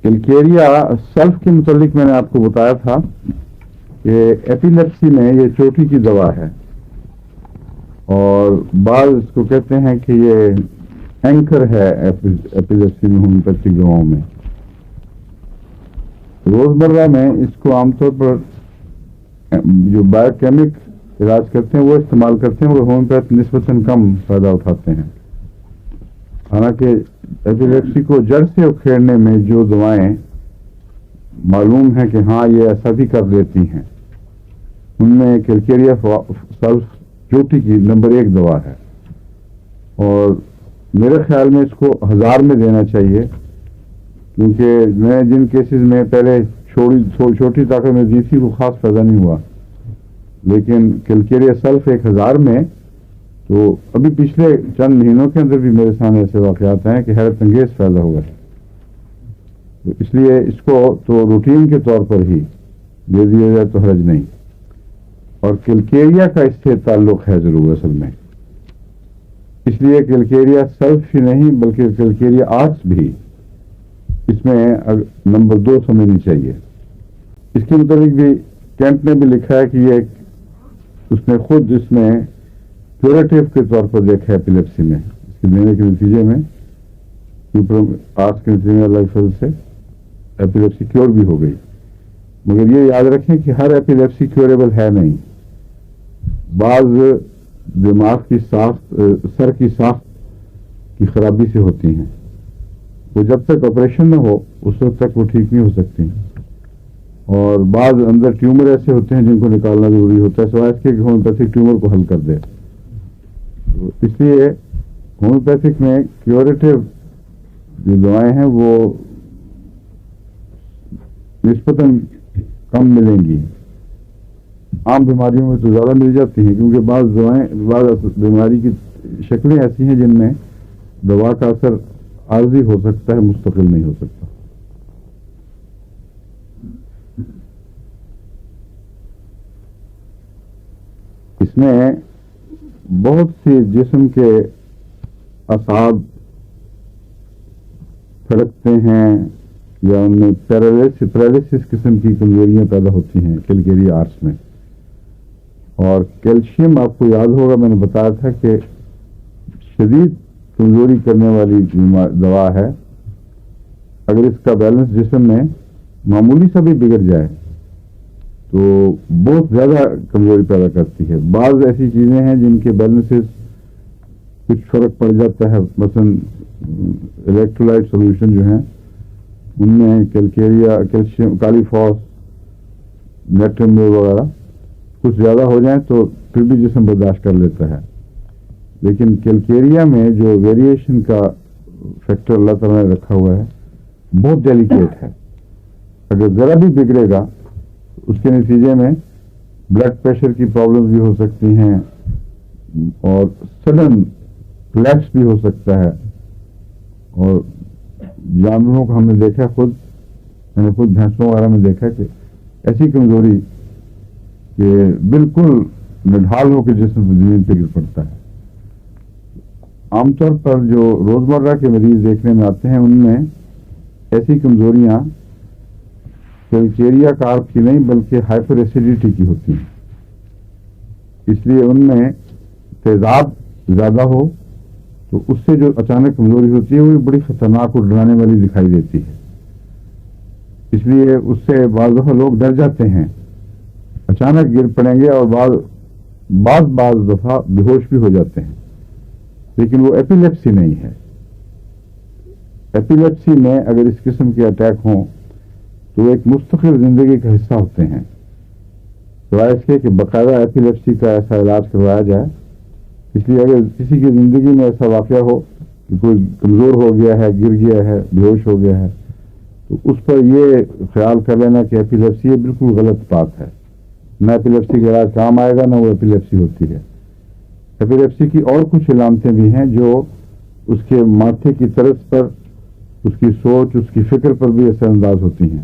کلکیریا سلف کے متعلق میں نے آپ کو بتایا تھا کہ ایپیلیپسی میں یہ چوٹی کی دوا ہے، اور بعض اس کو کہتے ہیں کہ یہ اینکر ہے ایپیلیپسی میں ہومیوپیتھی دواؤں میں۔ روزمرہ میں اس کو عام طور پر جو بایو کیمک علاج کرتے ہیں وہ استعمال کرتے ہیں، اور ہومیوپیتھ نسبتاً کم فائدہ اٹھاتے ہیں۔ حالانکہ ایپیلیپسی کو جڑ سے اکھیڑنے میں جو دوائیں معلوم ہے کہ ہاں یہ ایسا بھی کر دیتی ہیں، ان میں کلکیریا سلف چوٹی کی نمبر 1 دوا ہے، اور میرے خیال میں اس کو 1000 میں دینا چاہیے، کیونکہ میں جن کیسز میں پہلے چھوٹی طاقت میں دی تھی وہ خاص فائدہ نہیں ہوا، لیکن کلکیریا سلف 1000 میں تو ابھی پچھلے چند مہینوں کے اندر بھی میرے سامنے ایسے واقعات ہیں کہ حیرت انگیز فائدہ ہوا ہے، تو اس لیے اس کو تو روٹین کے طور پر ہی دے دیا جائے تو حرج نہیں۔ اور کلکیریا کا اس سے تعلق ہے ضرور اصل میں، اس لیے کلکیریا سلف ہی نہیں بلکہ کلکیریا آرٹس بھی اس میں نمبر 2 سمجھنی چاہیے۔ اس کے متعلق بھی کینٹ نے بھی لکھا ہے کہ یہ اس نے خود اس میں کیوریٹیو کے طور پر دیکھا ہے ایپیلیپسی میں، اس کے دینے کے نتیجے میں آرٹس کے نتیجے میں اللہ کے فضل سے ایپیلیپسی کیور بھی ہو گئی۔ مگر یہ یاد رکھیں کہ ہر ایپیلیپسی کیوریبل ہے نہیں، بعض دماغ کی ساخت سر کی ساخت کی خرابی سے ہوتی ہیں، وہ جب تک آپریشن نہ ہو اس وقت تک وہ ٹھیک نہیں ہو سکتی، اور بعض اندر ٹیومر ایسے ہوتے ہیں جن کو نکالنا ضروری ہوتا ہے سوائے اس کے کہ ہومیوپیتھک ٹیومر کو حل کر دے۔ تو اس لیے ہومیوپیتھک میں کیوریٹیو جو دوائیں ہیں وہ نسبتاً کم ملیں گی، عام بیماریوں میں تو زیادہ مل جاتی ہیں، کیونکہ بعض بیماری کی شکلیں ایسی ہیں جن میں دوا کا اثر عارضی ہو سکتا ہے، مستقل نہیں ہو سکتا۔ اس میں بہت سی جسم کے اعصاب پھڑکتے ہیں یا ان میں پیرالسس قسم کی کمزوریاں پیدا ہوتی ہیں کلکیریا آرٹس میں، اور کیلشیم آپ کو یاد ہوگا میں نے بتایا تھا کہ شدید کمزوری کرنے والی دوا ہے، اگر اس کا بیلنس جسم میں معمولی سا بھی بگڑ جائے تو بہت زیادہ کمزوری پیدا کرتی ہے۔ بعض ایسی چیزیں ہیں جن کے بیلنسز کچھ فرق پڑ جاتا ہے، مثلا الیکٹرولائٹ سولوشن جو ہیں ان میں کیلشیم کالی فاس نیٹرم وغیرہ کچھ زیادہ ہو جائیں تو پھر بھی جسم برداشت کر لیتا ہے، لیکن کلکیریا میں جو ویریشن کا فیکٹر اللہ تعالیٰ نے رکھا ہوا ہے بہت ڈیلیکیٹ ہے، اگر ذرا بھی بگڑے گا اس کے نتیجے میں بلڈ پریشر کی پرابلمز بھی ہو سکتی ہیں، اور سڈن فلیکس بھی ہو سکتا ہے، اور جانوروں کو ہم نے دیکھا میں نے خود بھینسوں وغیرہ میں دیکھا کہ ایسی کمزوری کہ بالکل نڈھال ہو کے جسم زمین پہ گر پڑتا ہے۔ عام طور پر جو روزمرہ کے مریض دیکھنے میں آتے ہیں ان میں ایسی کمزوریاں کلکیریا کارپ کی نہیں بلکہ ہائپر ایسیڈیٹی کی ہوتی ہیں، اس لیے ان میں تیزاب زیادہ ہو تو اس سے جو اچانک کمزوری ہوتی ہے وہ بڑی خطرناک اور ڈرانے والی دکھائی دیتی ہے، اس لیے اس سے بعض دفعہ لوگ ڈر جاتے ہیں، اچانک گر پڑیں گے اور بعض دفعہ بے ہوش بھی ہو جاتے ہیں، لیکن وہ ایپیلیپسی نہیں ہے۔ ایپیلیپسی میں اگر اس قسم کے اٹیک ہوں تو وہ ایک مستقل زندگی کا حصہ ہوتے ہیں، سوائے اس کے کہ باقاعدہ ایپیلیپسی کا ایسا علاج کروایا جائے۔ اس لیے اگر کسی کی زندگی میں ایسا واقعہ ہو کہ کوئی کمزور ہو گیا ہے، گر گیا ہے، بے ہوش ہو گیا ہے، تو اس پر یہ خیال کر لینا کہ ایپیلیپسی بالکل غلط بات ہے، نہ ایپیلیپسی کا علاج کام آئے گا نہ وہ ایپیلیپسی ہوتی ہے۔ ایپیلیپسی کی اور کچھ علامتیں بھی ہیں جو اس کے ماتھے کی طرز پر، اس کی سوچ، اس کی فکر پر بھی اثر انداز ہوتی ہیں۔